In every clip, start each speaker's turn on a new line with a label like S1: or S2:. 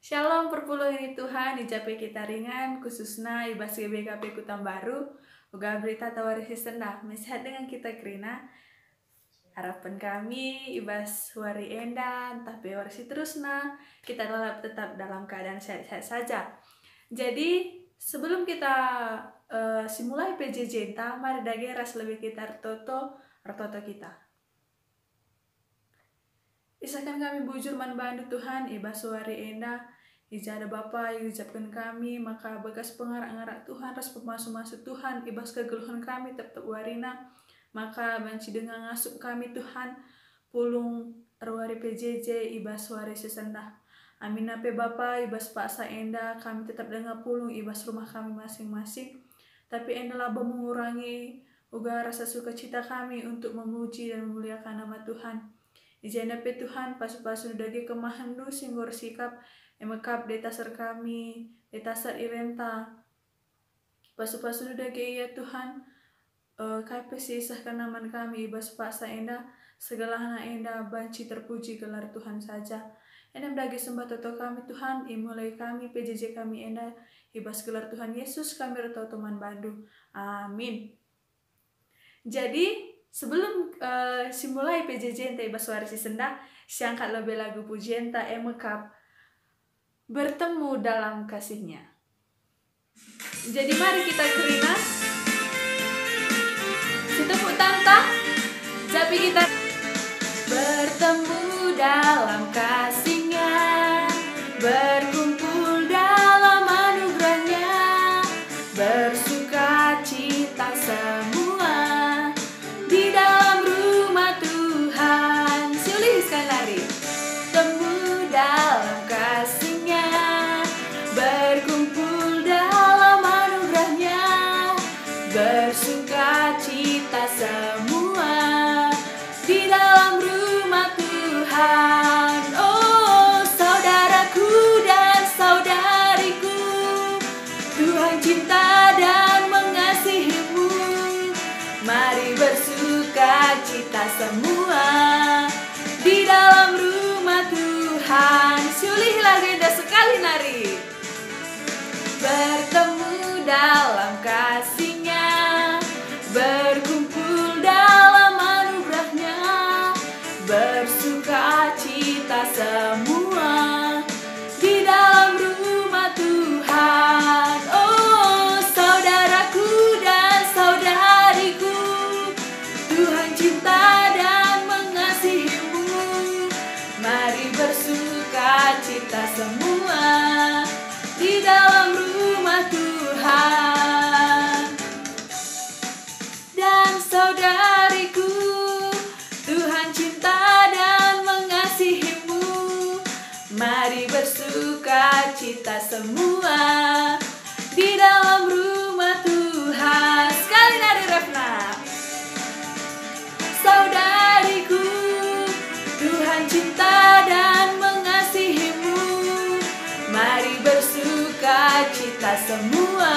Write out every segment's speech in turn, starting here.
S1: Shalom perpuluhan Tuhan, dicapai kita ringan, khususnya ibas GBKP Kutam Baru, uga berita tawarisi sendak, mesehat dengan kita kerina. Harapan kami, ibas wari endan, tapi warisi terusna, kita tetap dalam keadaan sehat-sehat saja. Jadi, sebelum kita simulai PJJ, mari dage ras lebih kita rtoto kita. Isahkan kami bujur manbandu Tuhan, ibas wari enda, ijada Bapa yang ucapkan kami, maka bekas pengarak-ngarak Tuhan, ras pemasuk-masuk Tuhan, ibas kegeluhan kami tetap warina, maka banci dengan ngasup kami Tuhan, pulung arwari PJJ, ibas wari sesendah. Amin ape Bapa, ibas paksa enda, kami tetap dengan pulung, ibas rumah kami masing-masing, tapi enda laba mengurangi uga rasa sukacita kami untuk memuji dan memuliakan nama Tuhan. Ijana pe Tuhan, pasu-pasu dage kemahandu singgor sikap, emekap di tasar kami, di tasar irenta. Pasu-pasu dage iya Tuhan, kaipe sisahkan naman kami, ibas paksa enda, segala hana enda, banci terpuji gelar Tuhan saja. Enda dage sembah toto kami Tuhan, imulai kami, PJJ kami enda, ibas gelar Tuhan Yesus, kami reto teman bandu. Amin. Jadi, sebelum simulai PJJ enta ibas warisi sendak, siangkat lebih lagu pujian ta emekap bertemu dalam kasihnya. Jadi mari kita kerina, setepuk tantang, tapi kita bertemu dalam kasihnya, berkumpul dalam anugerahnya, bersuka cita semua di dalam rumah Tuhan. Siuliskan lari, temu dalam kasihnya, berkumpul dalam anugerahnya, bersuka cita semua di dalam rumah Tuhan. Oh saudaraku dan saudariku, Tuhan cinta dan mengasihimu, mari bersuka cita semua di dalam rumah Tuhan. Siulih lagu indah sekali nari. Bertemu dalam kasihnya, berkumpul dalam anugerahnya, bersuka cita semua di dalam rumah Tuhan. Oh saudaraku dan saudariku, Tuhan cinta dan mengasihimu, mari bersuka cita semua di dalam rumah Tuhan. Dan saudariku, Tuhan cinta dan mengasihimu, mari bersuka cita semua di dalam rumah Tuhan. Sekali nari refna. Saudariku, Tuhan cinta dan mengasihimu, mari bersuka cita semua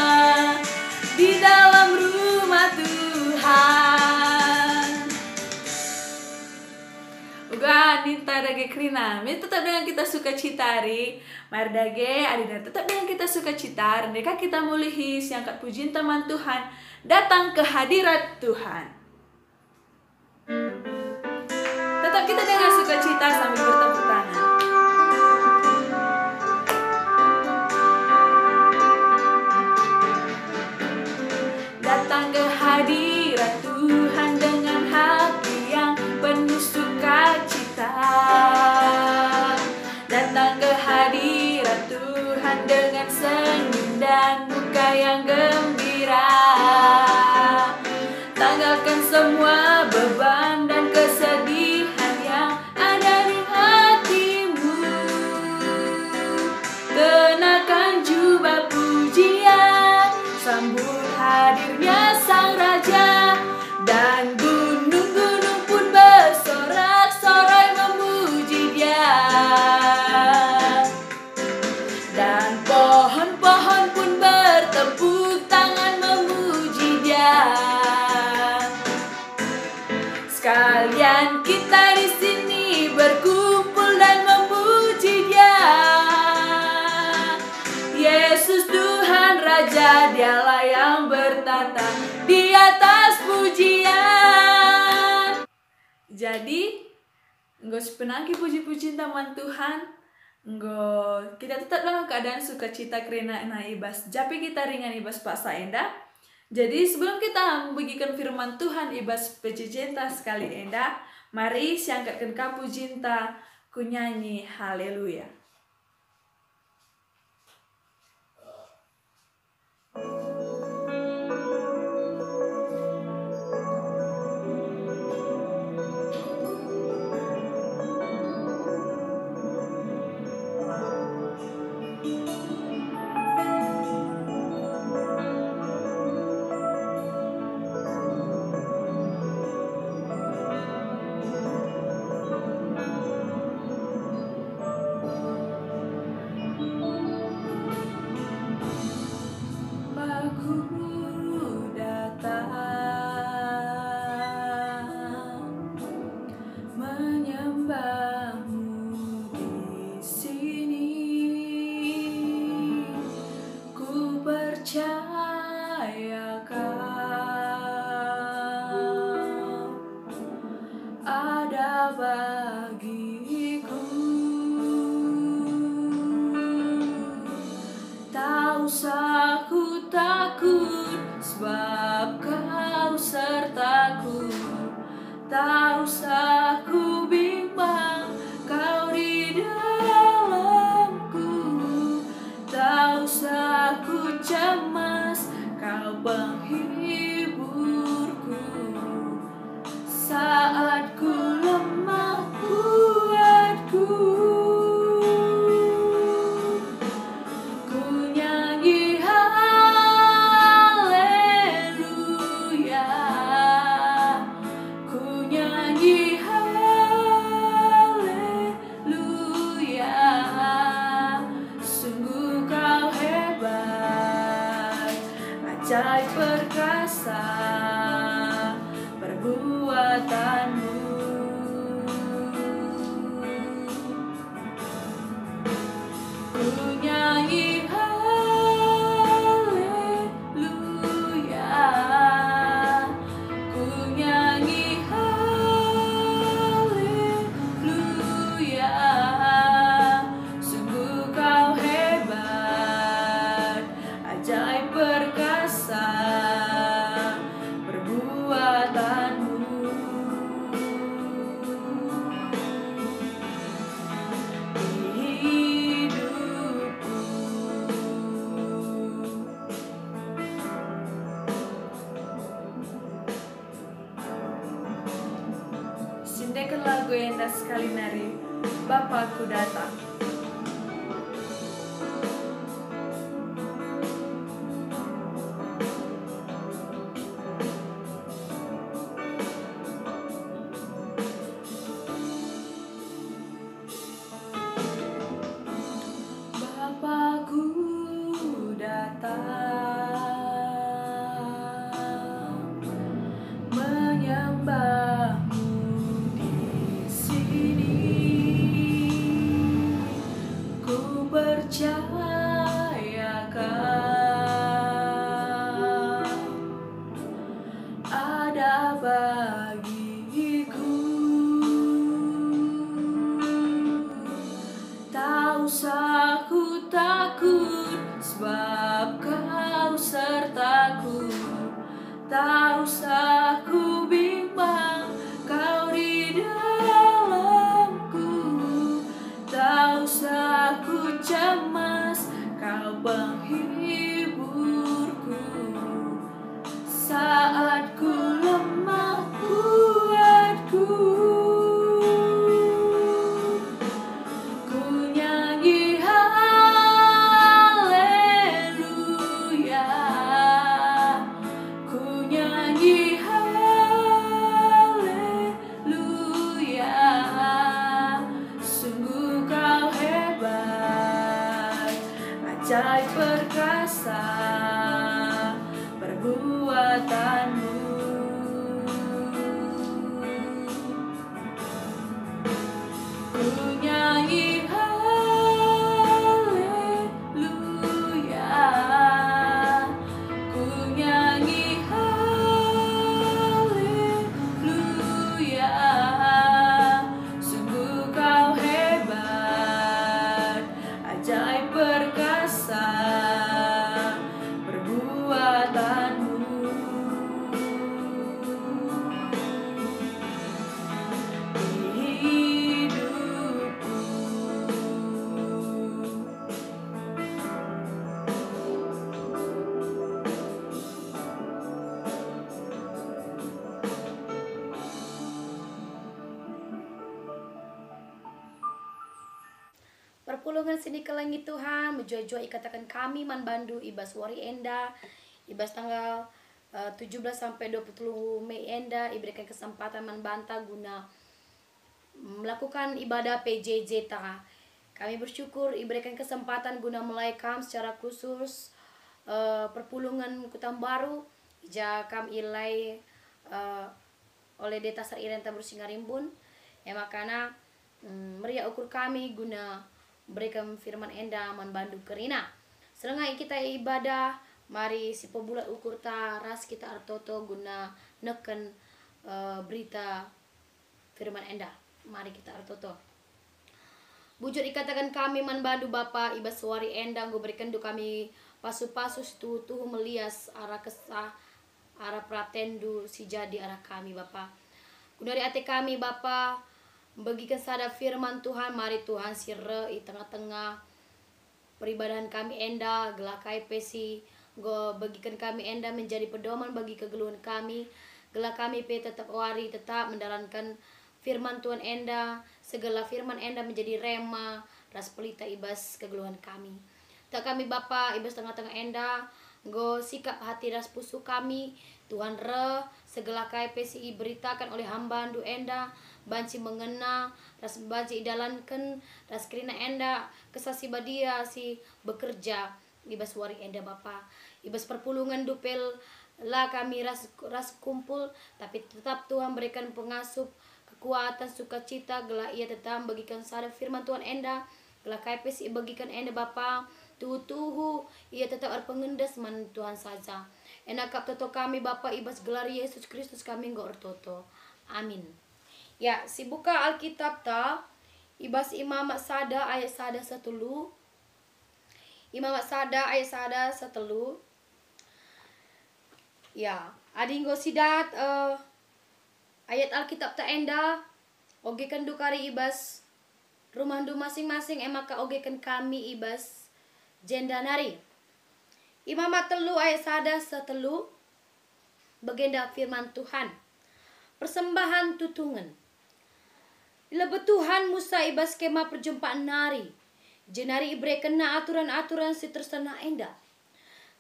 S1: di dalam rumah Tuhan. Uga ninta dage krina, mi tetap dengan kita suka citari, mari dage adina tetap dengan kita suka citar, mereka kita mulihi siangkat pujian teman Tuhan, datang ke hadirat Tuhan. Tetap kita dengan sukacita sambil bertepuk tangan. Datang ke hadirat Tuhan dengan hati yang penuh sukacita. Datang ke hadirat Tuhan dengan senyum dan muka yang gembira. Tanggalkan semua beban dan kesedihan yang ada di hatimu. Kenakan jubah pujian, sambut hadirnya Sang Raja, dan gunung-gunung pun bersorak-sorai memuji Dia, dan pohon-pohon pun bertepuk tangan memuji Dia. Sekalian kita di sini berkumpul dan memuji Dia. Jadi nggo sepenangki puji-puji taman Tuhan, nggo kita tetap dalam keadaan sukacita karena ibas japi kita ringan ibas paksa enda. Jadi sebelum kita membagikan firman Tuhan ibas pecicenta sekali enda, mari siangkatkan kapu cinta ku nyanyi haleluya. Tak usah ku bimbang, kau di dalamku. Tak usah ku cemas, kau penghiburku. Saat ku lemah kuatku, ku nyanyi haleluya. Ajaib perkasa perbuatanmu, ku nyanyi haleluya, ku nyanyi haleluya. Sungguh kau hebat, ajaib perkasa perbuatanmu. Di hidupku, sindekan lagu yang indah sekali nari Bapakku datang. Bapakku datang, menyembahmu di sini. Ku percayakan ada bagiku. Tak usah ku takut, sebab kau sertaku. Tak usah ku bimbang, kau di dalamku. Tak usah ku cemas, kau penghiburku. Saat ku lemah kuatku, ku nyanyi haleluya, ku nyanyi haleluya. Sungguh kau hebat, ajaib perkasa perbuatanmu. Ku nyanyi haleluya, ku nyanyi haleluya.
S2: perpulungan sini ke langit Tuhan, menjua-jua ikatakan kami man bandu ibas wari enda, ibas tanggal 17 sampai 20 Mei enda, iberikan kesempatan man banta guna melakukan ibadah PJJ ta. Kami bersyukur iberikan kesempatan guna melaykam secara khusus perpulungan Kutam Baru, ija kam ilai oleh Deta Sariren Tabur Singarimbun, makana meriah ukur kami guna berikan firman enda man bandu kerina. Selengai kita ibadah, mari si pebulat ukur ta ras kita artoto guna neken berita firman enda. Mari kita artoto. Bujur ikatakan kami man bandu Bapa ibas suari enda nggo berikan du kami pasu-pasu tuh melias arah kesah arah pratendu si jadi arah kami Bapa. Dari ate kami Bapa bagikan sada firman Tuhan, mari Tuhan sire di tengah-tengah peribadahan kami enda gelakai pesi go bagikan kami enda menjadi pedoman bagi kegeluhan kami. Gelak kami pe tetap wari tetap menjalankan firman Tuhan enda, segala firman enda menjadi rema ras pelita ibas kegeluhan kami. Tak kami Bapa ibas tengah-tengah enda go sikap hati ras pusu kami Tuhan re segala kai pesi beritakan oleh hamba andu enda banci mengena ras banci idalankan ras kerina enda kesasi badia si bekerja ibas wari enda Bapa ibas perpulungan dupel lah kami ras kumpul, tapi tetap Tuhan berikan pengasup kekuatan sukacita gela ia tetap bagikan sada firman Tuhan enda gela kai pesi bagikan enda Bapa tuhu ia tetap pengendas man Tuhan saja. Enakap toto kami Bapa ibas gelar Yesus Kristus kami nggo ertoto. Amin. Ya, si buka Alkitab ta ibas Imamat Sada ayat sada setelu. Imamat Sada ayat sada setelu. Ya, adinggo sidat ayat Alkitab ta enda ogekan dukari ibas rumandu masing-masing emaka ogekan kami ibas jenda nari. Imamat telu ayat sada setelu bagenda firman Tuhan. Persembahan tutungan. Lebe Tuhan Musa ibas kema perjumpaan nari. Jenari ibre kena aturan-aturan si tersana enda.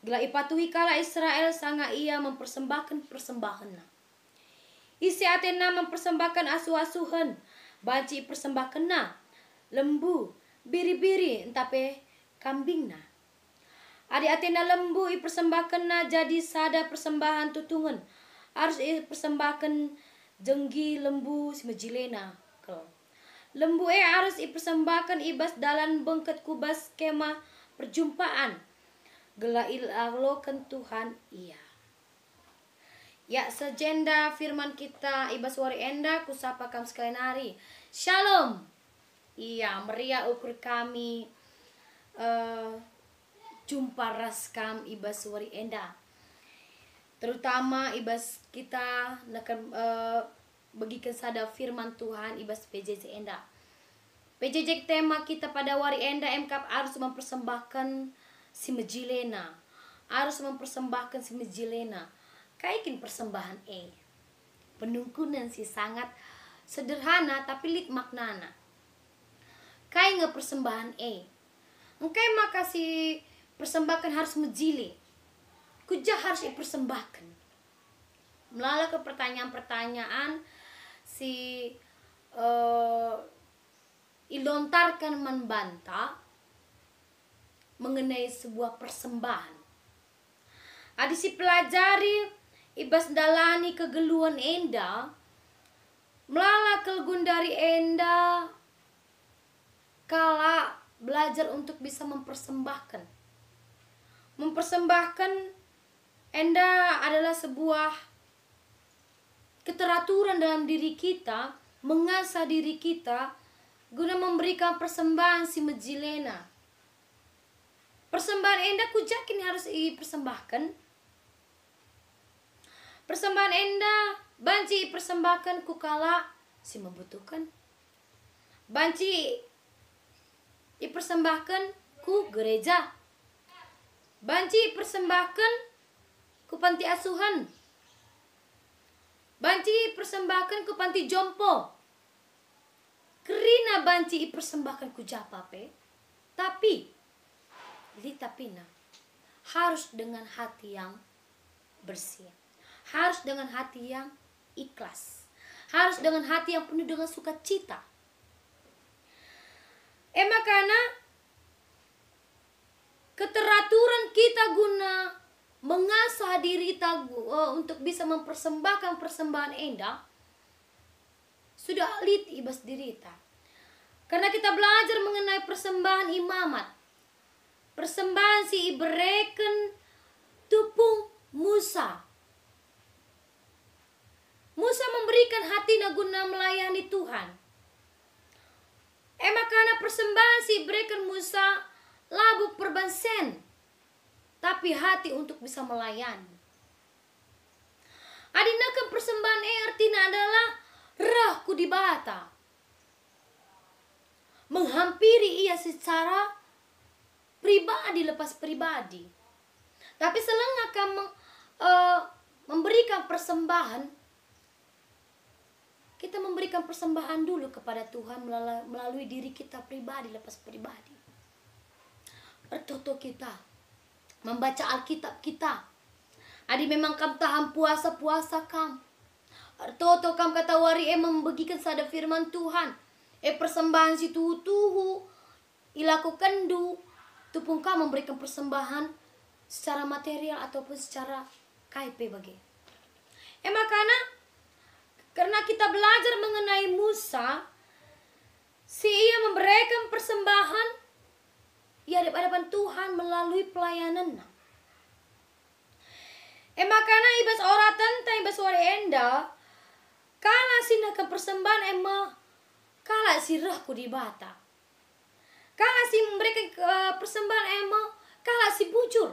S2: Gela ipatuhi kala Israel sanga ia mempersembahkan persembahan. Isi atena mempersembahkan asuh-asuhan. Banci persembahkan na. Lembu, biri-biri entape kambing na. Adi atena lembu ipersembahkan na jadi sada persembahan tutungan. Harus ipersembahkan jenggi lembu simejilena. Lembu harus ipersembahkan ibas dalam bengket kubas kemah perjumpaan. Gela ilalokan Tuhan iya. Ya sejenda firman kita ibas wari enda kusapa kam sekalian hari. Shalom. Iya meriah ukur kami jumpa ras kam ibas wari enda. Terutama ibas kita nakan bagikan sada firman Tuhan ibas PJJ enda. PJJ tema kita pada wari enda MKAP harus mempersembahkan si mejilena. Harus mempersembahkan si mejilena. Kaikin persembahan penungkunan si sangat sederhana tapi lik maknana. Kai nge persembahan engkai maka si persembahkan harus mejili. Kuja harus dipersembahkan. Melala ke pertanyaan-pertanyaan si ilontarkan membantah mengenai sebuah persembahan. Adi si pelajari ibas dalani kegeluan enda melala kelgundari enda kala belajar untuk bisa mempersembahkan enda adalah sebuah keteraturan dalam diri kita, mengasah diri kita guna memberikan persembahan si mejilena. Persembahan enda kujakin harus dipersembahkan. Persembahan enda banci persembahkan kukala si membutuhkan. Banci dipersembahkan ku gereja. Banci persembahkan ku panti asuhan. Banci persembahkan ku panti jompo. Kerina banci persembahkan ku japape. Tapi litapina harus dengan hati yang bersih, harus dengan hati yang ikhlas, harus dengan hati yang penuh dengan sukacita. Makanya keteraturan kita guna mengasah diri kita untuk bisa mempersembahkan persembahan endah sudah lit ibas dirita. Karena kita belajar mengenai persembahan imamat. Persembahan si ibereken tupung Musa. Musa memberikan hati guna melayani Tuhan. Makanya persembahan si ibereken Musa labu perbansen, tapi hati untuk bisa melayani. Adinakan persembahan artinya adalah rahku di bata, menghampiri ia secara pribadi lepas pribadi. Tapi selama kamu memberikan persembahan, kita memberikan persembahan dulu kepada Tuhan melalui diri kita pribadi lepas pribadi. Bertoto kita, membaca Alkitab kita. Adi memang kam tahan puasa kam. Bertoto kam kata wari membagikan sada firman Tuhan. Persembahan si tuhu ilaku kendu. Tupung kam memberikan persembahan secara material ataupun secara KP bagi. Makanya karena kita belajar mengenai Musa, si ia memberikan persembahan ia di hadapan Tuhan melalui pelayanannya. Makanya ibas oratan ta ibas wari enda kala sinakan persembahan kala si rahku di bata. Kala si memberikan persembahan kala si bujur.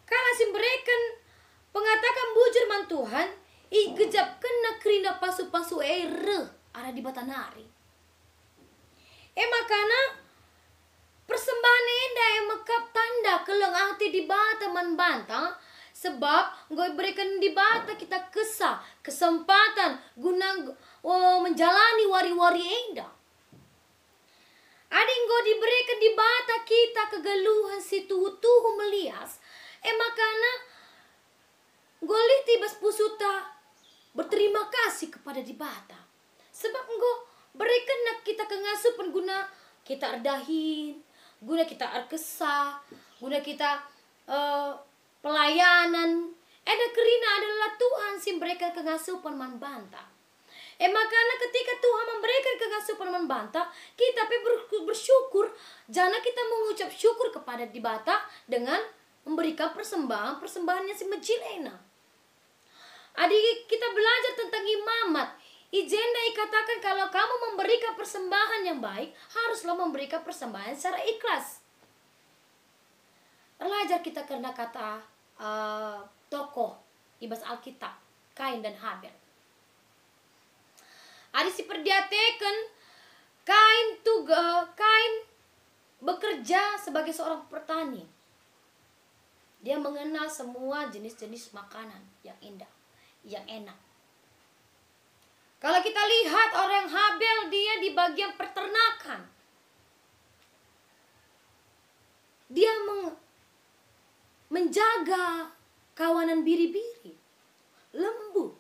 S2: Kala si memberikan pengatakan bujur man Tuhan, igejap kena kerina pasu-pasu ada di batanari. Makanya persembahan endah makap tanda keleng hati di bata man banta, sebab gue berikan di bata kita kesempatan guna menjalani wari-wari endah. Ading gue diberikan di bata kita kegeluhan si tuhu melias. Makanya gue litibas pusuta berterima kasih kepada di bata. Sebab gue berikan kita kengasupan guna kita erdahin, guna kita arkesah, guna kita pelayanan. Kerina adalah Tuhan si mereka kengasupan man banta. Makanya ketika Tuhan memberikan kengasupan man banta, kita bersyukur. Jangan kita mengucap syukur kepada di bata dengan memberikan persembahannya si mejilena. Adik kita belajar tentang imamat. Ijenda ikatakan kalau kamu memberikan persembahan yang baik, haruslah memberikan persembahan secara ikhlas. Belajar kita karena kata tokoh ibas Alkitab, Kain dan Habel. Adik si perdiatekan Kain bekerja sebagai seorang petani. Dia mengenal semua jenis-jenis makanan yang indah, yang enak. Kalau kita lihat orang Habel, dia di bagian peternakan. Dia menjaga kawanan biri-biri, lembu.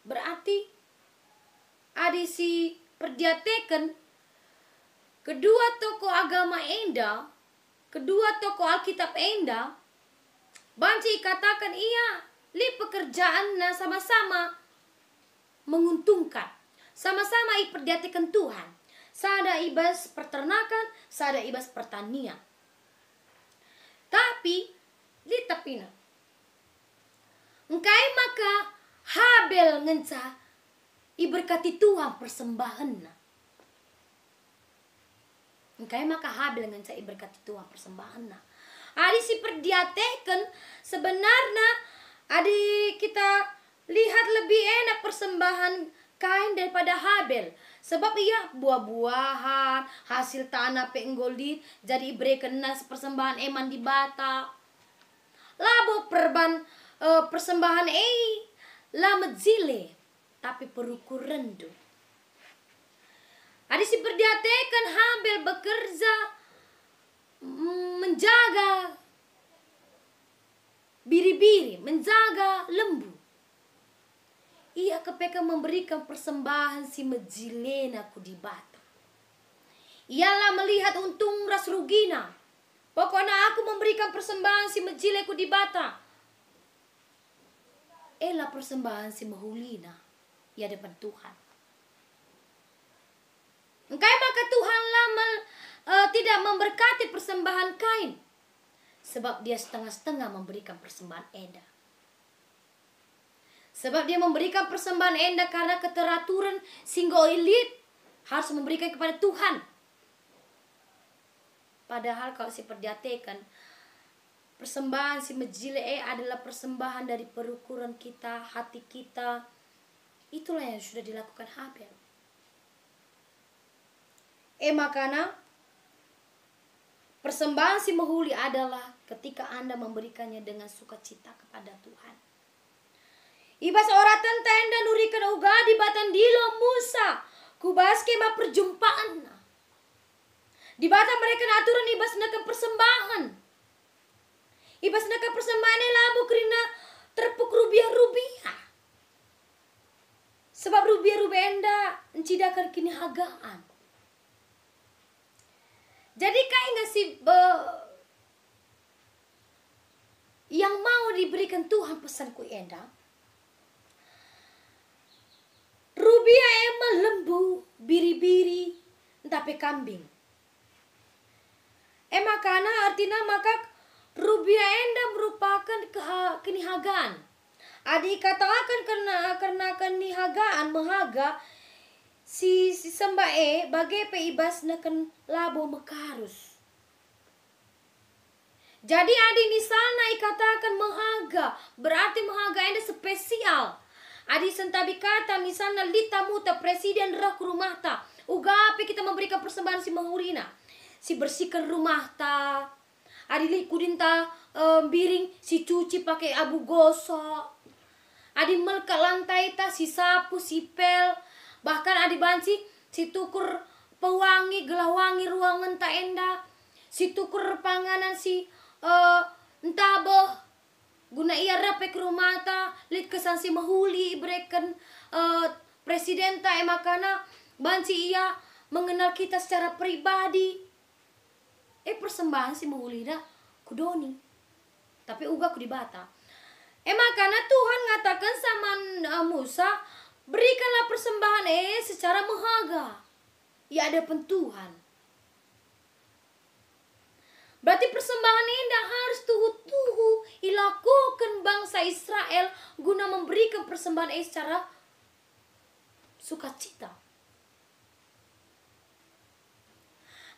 S2: Berarti ada si perdiatekan kedua tokoh agama endah, kedua tokoh Alkitab endah, banci katakan iya, pekerjaannya sama-sama menguntungkan. Sama-sama iperdiatekan Tuhan. Sada ibas peternakan, sada ibas pertanian. Tapi litapina. Engkai maka Habel ngenca iberkati Tuhan persembahanna. Engkai maka Habel ngenca iberkati Tuhan persembahanna. Adi si perdiatekan sebenarnya adi kita lihat lebih enak persembahan Kain daripada Habel. Sebab ia buah-buahan, hasil tanah penggolit, jadi berikan persembahan eman di bata. Labo persembahan lamet zile, tapi perukur rendu. Adi si perdiatekan Habel bekerja menjaga biri-biri, menjaga lembu. Ia kepeka memberikan persembahan si mejilena ku dibata. Ialah melihat untung ras rugina. Pokoknya aku memberikan persembahan si mejile ku dibata. Ela persembahan si mahulina ya depan Tuhan. Engkai maka Tuhanlah tidak memberkati persembahan Kain. Sebab dia setengah-setengah memberikan persembahan Enda. Sebab dia memberikan persembahan Enda karena keteraturan singgo elit harus memberikan kepada Tuhan. Padahal kalau si perdiatekan, persembahan si mejile adalah persembahan dari perukuran kita, hati kita. Itulah yang sudah dilakukan Habel. Makanya persembahan si mahuli adalah ketika Anda memberikannya dengan sukacita kepada Tuhan. Ibas oratan tenda nurikan uga di batan dilo Musa. Kubas kema perjumpaan. Di batan mereka aturan ibas naka persembahan. Ibas naka persembahan labu kerina terpuk rubiah-rubiah. Sebab rubiah-rubiah enda encidakan kini hagaan. Jadi kayak gak sih yang mau diberikan Tuhan pesanku enda? Rubiah emang lembu, biri-biri, tapi kambing. Makana artinya maka rubiah enda merupakan kenihagaan. Adi katakan karena kenihagaan mehaga si sembae bagai peibas nakan labo mekarus. Jadi adi misalnya ikatakan mehaga berarti mehaga enda spesial. Adi sentabi kata misalnya lita muta presiden roh ke rumah ta. Ugapi kita memberikan persembahan si mahurina. Si bersihkan rumah ta. Adi likudin ta biring si cuci pakai abu gosok. Adi melka lantai ta si sapu si pel. Bahkan adi banci si tukur pewangi gelawangi ruangan ta enda. Si tukur panganan si entah boh. Guna ia rape ke rumah ta, lit kesan si mahuli berikan presiden ta makana banci ia mengenal kita secara pribadi. Persembahan si mahuli dah kudoni. Tapi uga ku dibata. Makana Tuhan ngatakan sama Musa, berikanlah persembahan secara mehaga. Ya ada Tuhan. Berarti persembahan ini harus tuhu-tuhu ilakukan bangsa Israel guna memberikan persembahan secara sukacita.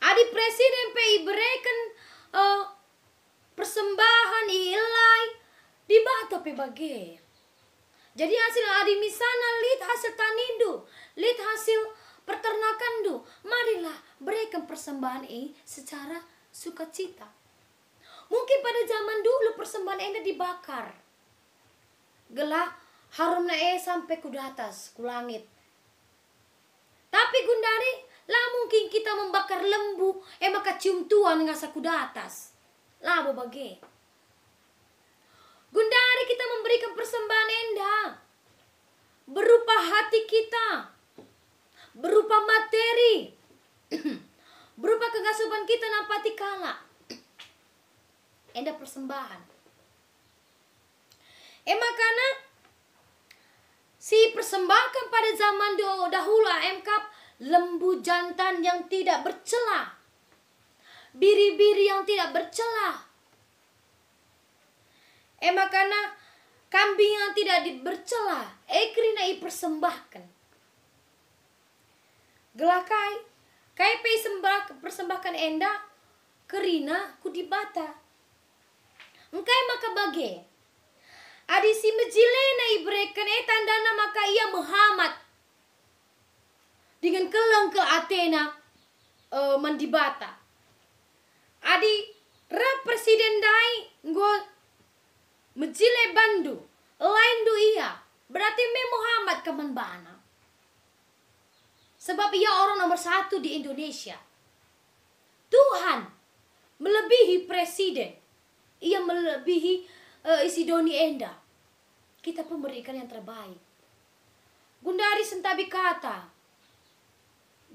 S2: Adi presiden PI berikan persembahan ilai di bata bage. Jadi hasil adi misalnya lihat hasil tanindu, lihat hasil peternakan du, marilah berikan persembahan secara sukacita. Mungkin pada zaman dulu persembahan enda dibakar. Gelah harumna sampai ku atas, ku langit. Tapi gundari lah mungkin kita membakar lembu, maka cium tuan ngasa ku atas. Lah bage. Gundari kita memberikan persembahan enda berupa hati kita, berupa materi. Berupa kegasupan kita napati kala. Enda persembahan. Makana si persembahkan pada zaman dahulu emkap lembu jantan yang tidak bercela. Biri-biri yang tidak bercela. Makana kambing yang tidak bercela. Kerina persembahkan. Gelakai kai persembahkan enda kerina ku dibata. Engkai maka bage. Adi si mejilena ibrekan tandana maka ia Muhammad. Dengan kelang ke Athena mandibata. Adi ra presiden dai nggo mejile bandu. Lain du iya. Berarti me Muhammad keman bana. Sebab ia orang nomor 1 di Indonesia. Tuhan melebihi presiden. Ia melebihi isi Doni Enda. Kita pun berikan yang terbaik. Gundari Sentabi kata,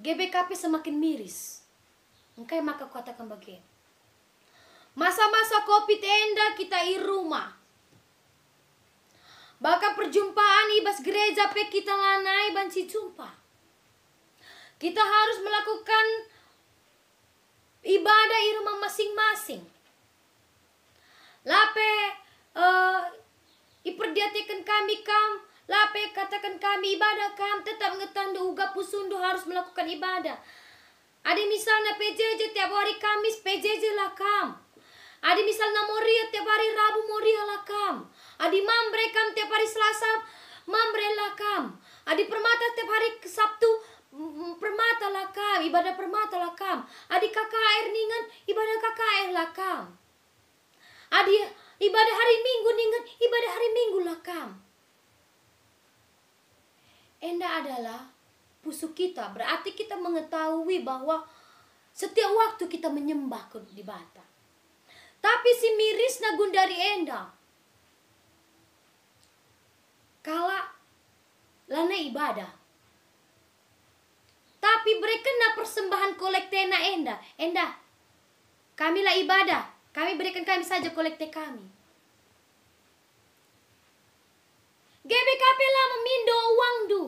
S2: GBKP semakin miris. Engkau maka katakan bagian. Masa-masa COVID Enda kita di rumah. Bahkan perjumpaan ibas gereja pe kita lanai banci jumpa. Kita harus melakukan ibadah di rumah masing-masing. Lape iperdiatikan kami kam, lape katakan kami ibadah kam, tetap ngetandu uga pusundu harus melakukan ibadah. Ada misalnya PJJ tiap hari Kamis PJJ lah kam. Ada misalnya Moria tiap hari Rabu Moria lah kam. Ada Mambre kam tiap hari Selasa Mambre lah kam. Ada Permata tiap hari Sabtu Permata lah kam, ibadah Permata lah kam. Ada KKR Ningan, ibadah KKR lah kam. Ada ibadah hari Minggu Ningan, ibadah hari Minggu lah kam. Enda adalah pusuk kita, berarti kita mengetahui bahwa setiap waktu kita menyembah di bata. Tapi si mirisna Gundari Enda kala lana ibadah. Tapi berkena persembahan kolektena Enda. Enda, kamilah ibadah. Kami berikan kami saja kolekte kami. GBKP lah memindo uang du.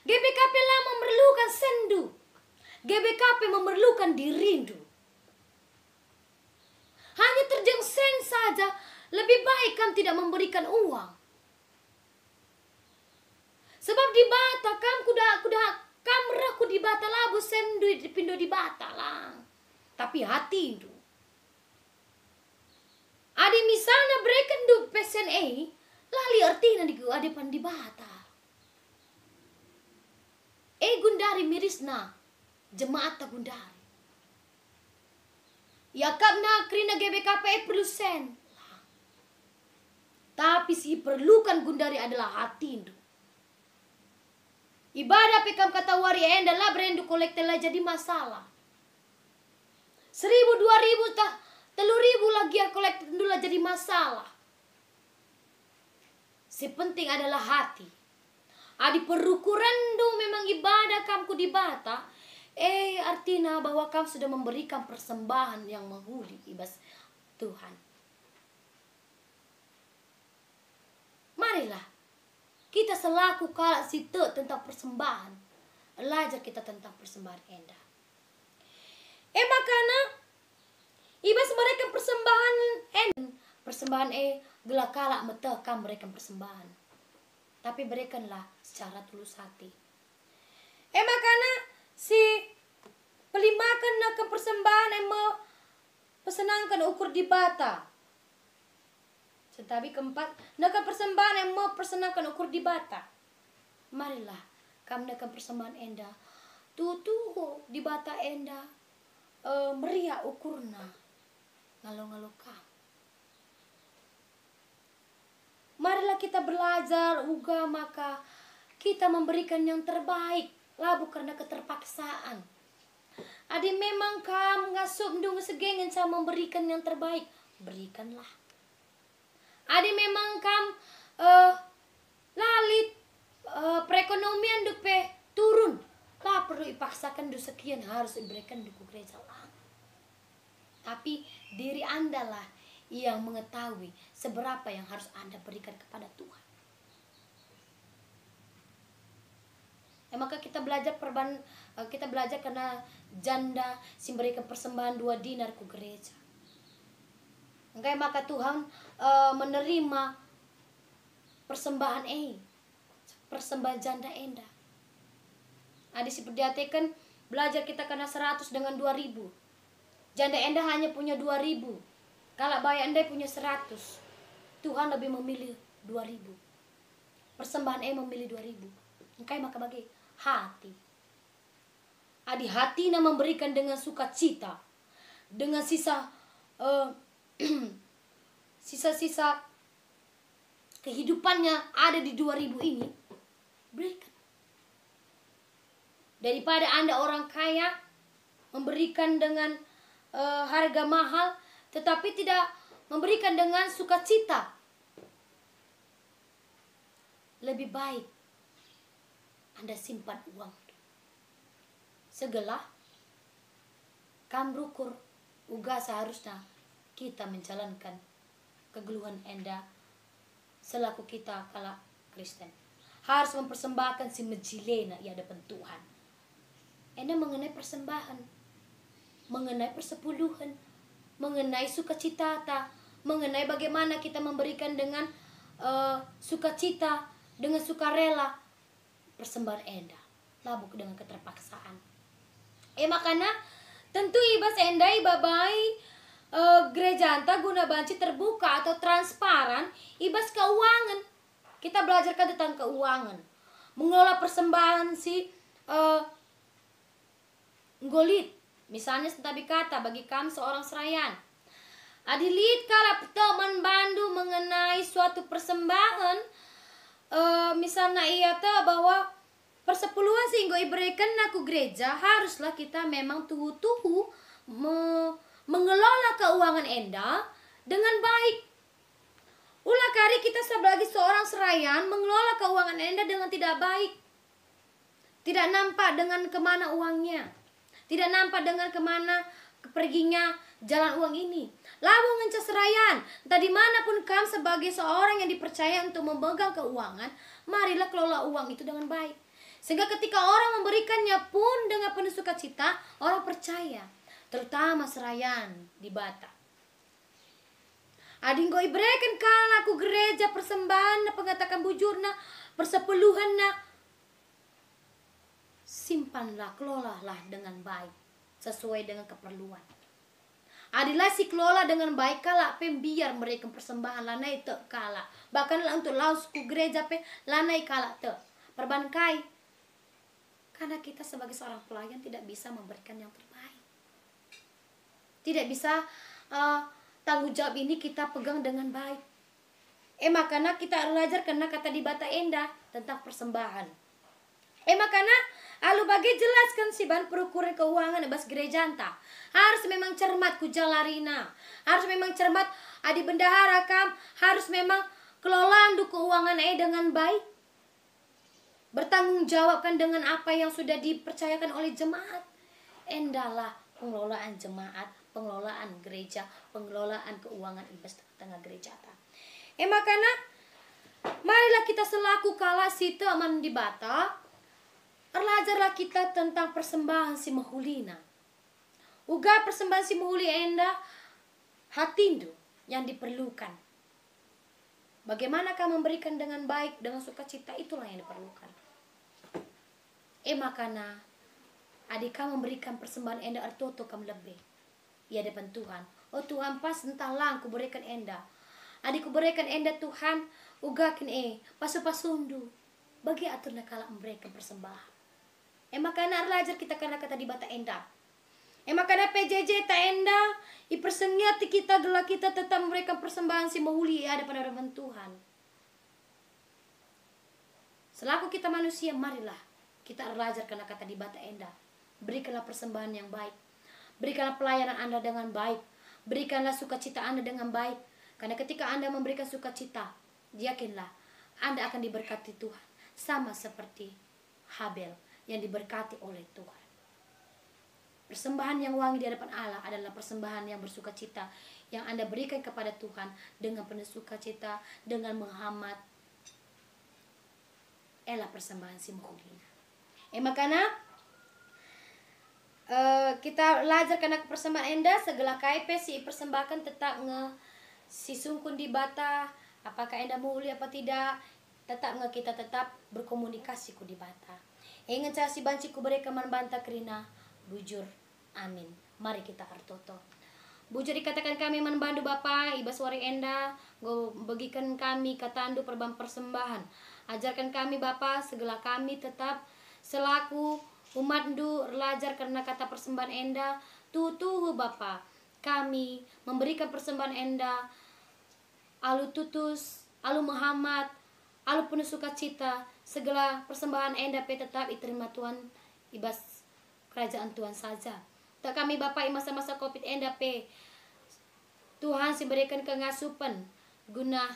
S2: GBKP lah memerlukan sendu. GBKP memerlukan dirindu. Hanya terjang sen saja, lebih baik kamu tidak memberikan uang. Sebab di bata kamu kuda kameraku di bata labu sendu pindo di bata lang. Tapi hati itu. Adi misalnya berikan du pesen lali artinya di adepan di bata. Gundari mirisna jemaat Gundari. Yakap na krina GBKP perlu sen. Tapi si perlukan Gundari adalah hati itu. Ibadah pekam kata wari Enda lah berendu kolekte lah jadi masalah. 1.000, 2.000 tah 3.000 lagi ya kolekte lah jadi masalah. Si penting adalah hati. Adi perukuran do memang ibadah kamku di bata. Artinya bahwa kamu sudah memberikan persembahan yang menghuli ibas Tuhan. Marilah kita selaku kala situ tentang persembahan, belajar kita tentang persembahan Enda. Makana ibas mereka persembahan persembahan gelak kala metekam mereka persembahan. Tapi berikanlah secara tulus hati. Makana si pelimakan nak ke persembahan pesenangkan ukur di bata. Tetapi keempat, nak persembahan yang mau persenangkan ukur di bata. Marilah kamu nak persembahan Enda. Tuh di bata Enda meriah ukurna. Ngalo-ngalo kam. Marilah kita belajar uga maka kita memberikan yang terbaik. Lah bukan karena keterpaksaan. Adi memang kamu ngasup dung segengen saya memberikan yang terbaik. Berikanlah. Adi memang kamu lalit perekonomian dupe turun. Lah perlu dipaksakan du sekian harus diberikan duku gereja lah. Tapi diri Anda lah yang mengetahui seberapa yang harus Anda berikan kepada Tuhan. Maka kita belajar karena janda si memberikan persembahan 2 dinar ke gereja. Maka Tuhan menerima persembahan persembahan janda Enda. Adi si perdiatekan belajar kita karena 100 dengan 2.000. Janda Enda hanya punya 2.000. Kalau bayar Anda punya 100. Tuhan lebih memilih 2.000. Persembahan memilih 2.000. Maka bagi hati. Adi hatinya memberikan dengan sukacita. Dengan sisa sisa-sisa kehidupannya ada di 2.000 ini. Berikan. Daripada Anda orang kaya memberikan dengan harga mahal tetapi tidak memberikan dengan sukacita. Lebih baik Anda simpan uang. Segala kam rukur uga seharusnya kita menjalankan kegeluhan Anda selaku kita kala Kristen. Harus mempersembahkan si mejilena di hadapan Tuhan. Anda mengenai persembahan, mengenai persepuluhan, mengenai sukacita, mengenai bagaimana kita memberikan dengan sukacita, dengan sukarela, persembahan Anda labuk dengan keterpaksaan. Makanya tentu ibas Anda ibabai gereja anta guna banci terbuka atau transparan ibas keuangan. Kita belajarkan tentang keuangan, mengelola persembahan si golit. Misalnya tetapi kata bagi kami seorang serayan. Adilit kala teman bandu mengenai suatu persembahan, misalnya ia tahu bahwa persepuluhan sehingga iberikan aku gereja, haruslah kita memang tuhu-tuhu mengelola keuangan Anda dengan baik. Ulah kali kita sebagai seorang serayan mengelola keuangan Anda dengan tidak baik. Tidak nampak dengan kemana uangnya. Tidak nampak dengan kemana perginya jalan uang ini. Lalu ngencas serayan. Tadi manapun kamu sebagai seorang yang dipercaya untuk memegang keuangan, marilah kelola uang itu dengan baik. Sehingga ketika orang memberikannya pun dengan penuh sukacita, orang percaya. Terutama serayan di Batak. Ading goi breken kala aku gereja persembahan pengatakan bujurna persepuluhanna, simpanlah, kelolalah dengan baik sesuai dengan keperluan. Adilah si kelola dengan baik kala biar mereka persembahan lanai te kala bahkan untuk laus ku gereja lanai kala te perbangkai, karena kita sebagai seorang pelayan tidak bisa memberikan yang terbaik, tidak bisa tanggung jawab ini kita pegang dengan baik. Makanya kita belajar karena kata di Bata Enda tentang persembahan. Makanya alu bagi jelaskan si ban perukuran keuangan bas gereja anta. Harus memang cermat ku jalarina. Harus memang cermat adi bendahara kam. Harus memang kelolaan du keuangan dengan baik. Bertanggung jawabkan dengan apa yang sudah dipercayakan oleh jemaat. Endalah pengelolaan jemaat, pengelolaan gereja, pengelolaan keuangan ibas tengah gereja. Makanya marilah kita selaku kala si teman di Bata, belajarlah kita tentang persembahan si mahulina. Uga persembahan si mahuli Enda hatindu yang diperlukan. Bagaimana kau memberikan dengan baik, dengan sukacita, itulah yang diperlukan. Makanya adik kau memberikan persembahan Enda artoto kam lebih. Ya depan Tuhan. Oh Tuhan pas entahlah ku berikan Enda. Adik ku berikan Enda Tuhan. Ugakin pasu-pasundu. Bagi aturnya kala memberikan persembahan. Makanya belajar kita karena kata di Bata Enda. Makanya PJJ ta Enda. Ipersengiati kita gelah kita tetap memberikan persembahan si mahuli ada pada hadapan Tuhan. Selaku kita manusia, marilah kita belajar karena kata di Bata Enda. Berikanlah persembahan yang baik. Berikanlah pelayanan Anda dengan baik. Berikanlah sukacita Anda dengan baik. Karena ketika Anda memberikan sukacita, yakinlah Anda akan diberkati Tuhan. Sama seperti Habel yang diberkati oleh Tuhan. Persembahan yang wangi di hadapan Allah adalah persembahan yang bersukacita. Yang Anda berikan kepada Tuhan dengan penuh sukacita, dengan menghemat. Persembahan si mahulina. Makanya kita belajar karena persembahan Enda segala KIP si persembahkan tetap si sungkun di Bata, apakah Enda mulia apa tidak, tetap kita tetap berkomunikasi ku di Bata. Ingin saya si banci ku beri keman banta kerina bujur, amin. Mari kita artoto bujur dikatakan kami manbandu Bapa ibas wari Enda go bagikan kami katandu persembahan, ajarkan kami Bapa segala kami tetap selaku umat ndu belajar karena kata persembahan Enda tutuhu Bapa kami memberikan persembahan Enda alu tutus, alu Muhammad, alu penuh sukacita, segala persembahan Enda tetap diterima Tuhan ibas kerajaan Tuhan saja. Tak kami Bapa masa-masa Covid enda pe Tuhan si berikan kengasupan guna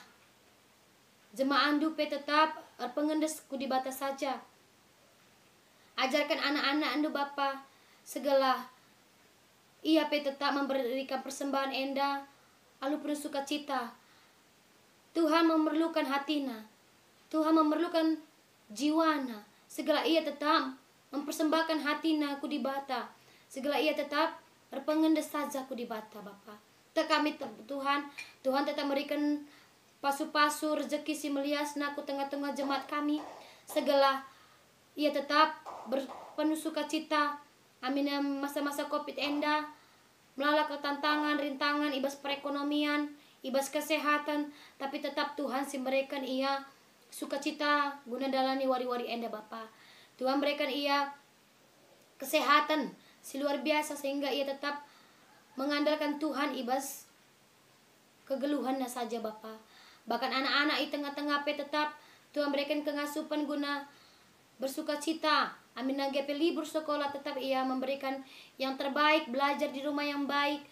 S2: jemaah andu pe tetap pengendes ku di batas saja. Ajarkan anak-anak andu Bapa segala ia pe tetap memberikan persembahan enda alu penuh sukacita. Tuhan memerlukan hatina, Tuhan memerlukan jiwana. Segala ia tetap mempersembahkan hatina ku di bata. Segala ia tetap berpengendes saja ku di bata Bapa. Tak kami Tuhan tetap memberikan pasu-pasu rezeki si meliasna ku tengah-tengah jemaat kami. Segala ia tetap berpenuh sukacita. Amin masa-masa Covid enda melalui tantangan, rintangan, ibas perekonomian, ibas kesehatan, tapi tetap Tuhan si berikan ia sukacita guna dalani wari-wari enda Bapa. Tuhan berikan ia kesehatan si luar biasa sehingga ia tetap mengandalkan Tuhan ibas kegeluhannya saja Bapa. Bahkan anak-anak di tengah-tengah pe tetap Tuhan berikan kengasupan guna bersukacita. Amin nanggepe libur sekolah tetap ia memberikan yang terbaik, belajar di rumah yang baik.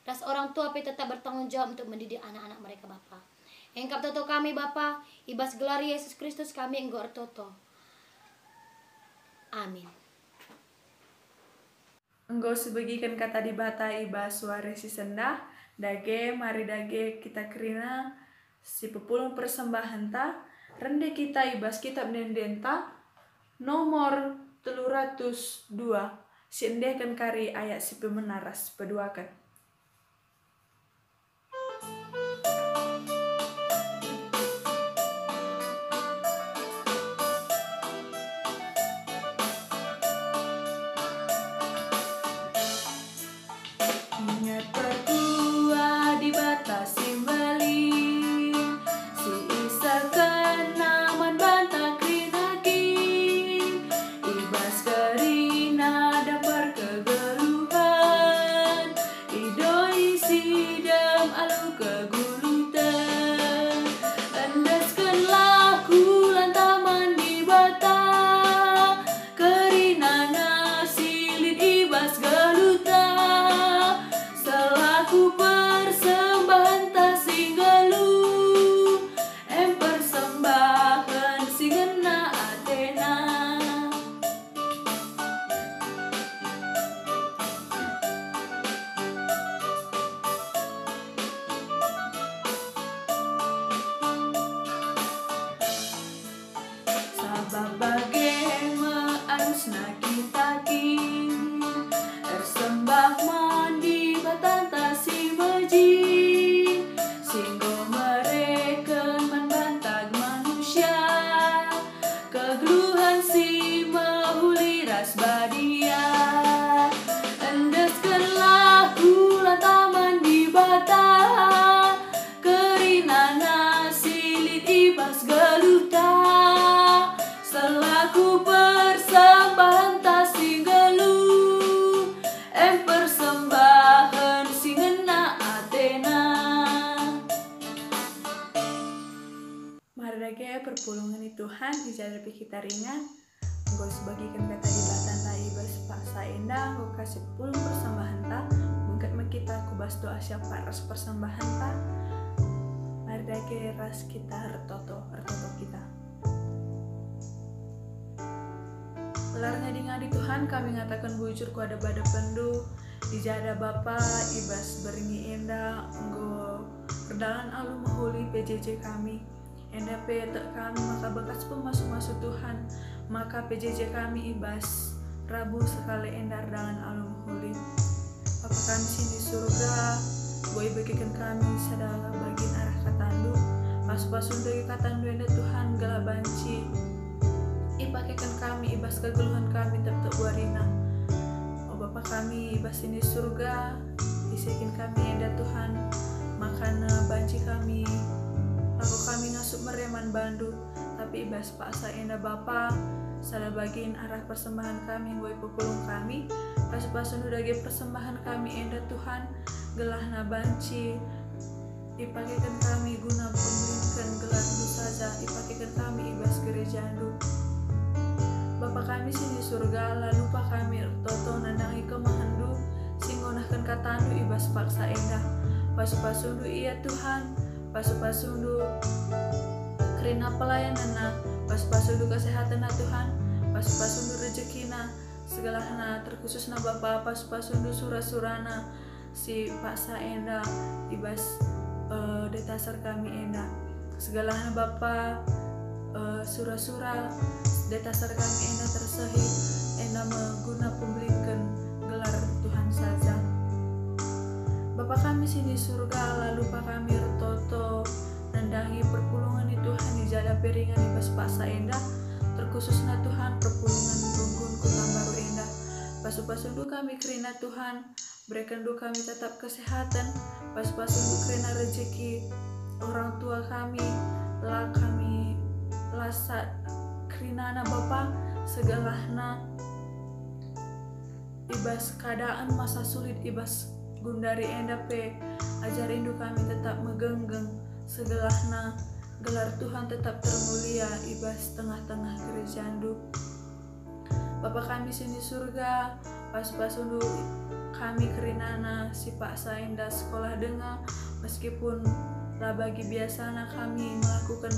S2: Das orang tua pe tetap bertanggung jawab untuk mendidik anak-anak mereka Bapa. Engkap toto kami Bapa, ibas gelar Yesus Kristus kami enggo toto. Amin.
S1: Engkau sebagikan kata di bata ibas suara si sendah, dage mari dage kita kerina si pepulung persembahan ta, rende kita ibas kitab nendenta nomor 302 si endekan kari ayat si pemenaras peduakan. Ingat perkua di batas simbali si isa kenaman bantang krinakin ibas kerina dapar kegeluhan idoi sidam alu kegulutan endaskanlah kulan taman di bata kerina nasilin ibas gelutan selaku persembahan ta singgalu em persembahan singena Athena. Sabab bagaimana anusna kita kin tersembah mandi batanta si meji singgo mereka membantag manusia kegeluhan si mahuli ras badia endaskanlah kulan taman di bata kerina nasilit ibas geluta selaku persembahan ta singgalu em persembahan singena Athena. Mari dage perpulungan Tuhan dijadapi kita ringan. Engkau sebagikan kata di batan ta ibas paksa endah engkau kasih pulung persembahan ta mungkat kita kubas doa siapa ras persembahan ta. Mari dage ras kita ertoto kita. Belarnya di Tuhan kami ngatakan bujur ku ada pada pendu dijada Bapa ibas beringi enda enggo perdalan alu mahuli PJJ kami enda petek kami maka bekas pemasuk-masuk Tuhan maka PJJ kami ibas Rabu sekali enda dalan alu mahuli Bapa kami sini surga boy bagikan kami sadala bagian arah katandu pas-pasun dari katandu enda Tuhan gala banci ipakaikan kami ibas kegeluhan kami tetap warina. Oh Bapa kami ibas ini surga isikin kami enda Tuhan makan banci kami laku kami ngasup mereman bandu tapi ibas paksa enda Bapa salah bagian arah persembahan kami boy pepulung kami pas-pasun udah persembahan kami enda Tuhan gelah na banci ipakaikan kami guna pemerintahan gelar du saja ipakaikan kami ibas gereja du Bapa kami sini surga lalu tandu ibas paksa endah pasu-pasundu iya Tuhan, pasu-pasundu kerina pelayanan pasu-pasundu kesehatan Tuhan, pasu-pasundu rezekina segala terkhususna Bapa, pasu-pasundu surah-surana si paksa endah ibas detasar kami endah segala Bapa surah-surah detasar kami endah tersehi endah mengguna pembelikan gelar Tuhan saja. Bapa kami sini surga, lalu Pak kami retoto nandangi perpulungan Tuhan di jada peringan ibas paksa endah terkhususna Tuhan perpulungan gunggun kutang baru endah pasu-pasundu kami kerina Tuhan berikan doa kami tetap kesehatan pasu-pasundu kerina rezeki orang tua kami lasat kerina anak Bapa segalahna ibas keadaan masa sulit ibas gundari endah pe ajar rindu kami tetap megenggeng segalahna gelar Tuhan tetap termulia ibas tengah-tengah gerejandu. Bapa kami sini surga, pas-pasundu kami kerinana si paksa endah sekolah dengar meskipun lah bagi biasana kami melakukan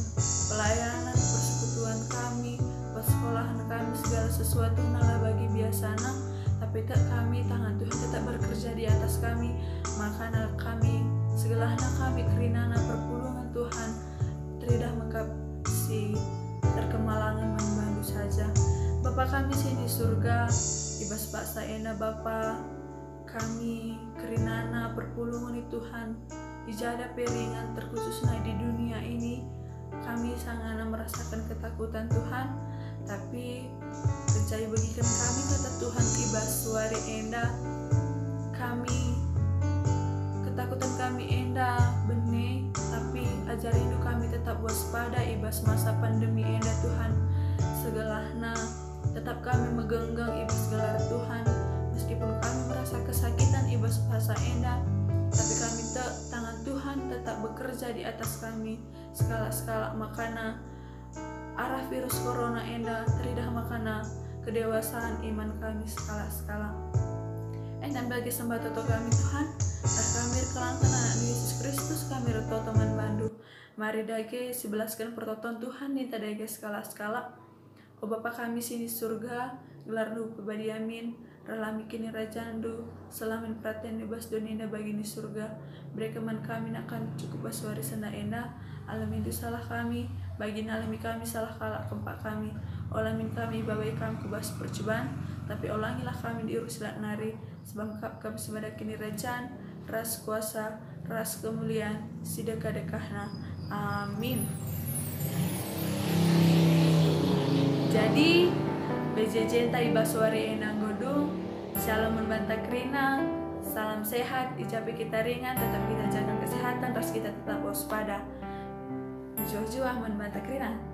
S1: pelayanan persekutuan kami persekolahan kami segala sesuatu lah bagi biasana tapi tak kami tangan Tuhan tetap bekerja di atas kami makanya kami segalahna kami kerinana perpulungan Tuhan teridah mengkap si terkemalangan membantu saja. Bapa kami sini surga ibas paksa endah Bapa kami kerinana perpulungan Tuhan ijada peringan terkhususnya di dunia ini kami sangat merasakan ketakutan Tuhan tapi percaya bagikan kami kata Tuhan ibas suari endah kami ketakutan kami endah benih tapi ajar rindu kami tetap waspada ibas masa pandemi endah Tuhan segalahna tetap kami megenggang ibas gelar Tuhan meskipun kami merasa kesakitan ibas bahasa endah tapi kami tangan Tuhan tetap bekerja di atas kami skala-skala makana arah virus corona endah teridah makana kedewasaan iman kami skala-skala dan bagi sembah toto kami Tuhan kami kelangkan anak Yesus Kristus kami reto teman bandu mari dage sebelaskan pertoton Tuhan ninta dage skala-skala o Bapa kami sini surga gelar nu pribadi amin relami kini rajandu selamin perhatian bebas doninda bagi ni surga berkeman kami akan cukup baswari senda endah alamin du salah kami bagi alami kami salah kalak kempak kami olamin kami babai kami kubas percobaan tapi ulangilah kami diurus nari sebab kami sebagai kini rajaan ras kuasa ras kemuliaan sideka-dekahna amin. Jadi BJJ tai baswari enang godung shalom membantah kerina salam sehat ijabi kita ringan tetap kita jaga kesehatan ras kita tetap waspada jauh-jauh membantah kerina.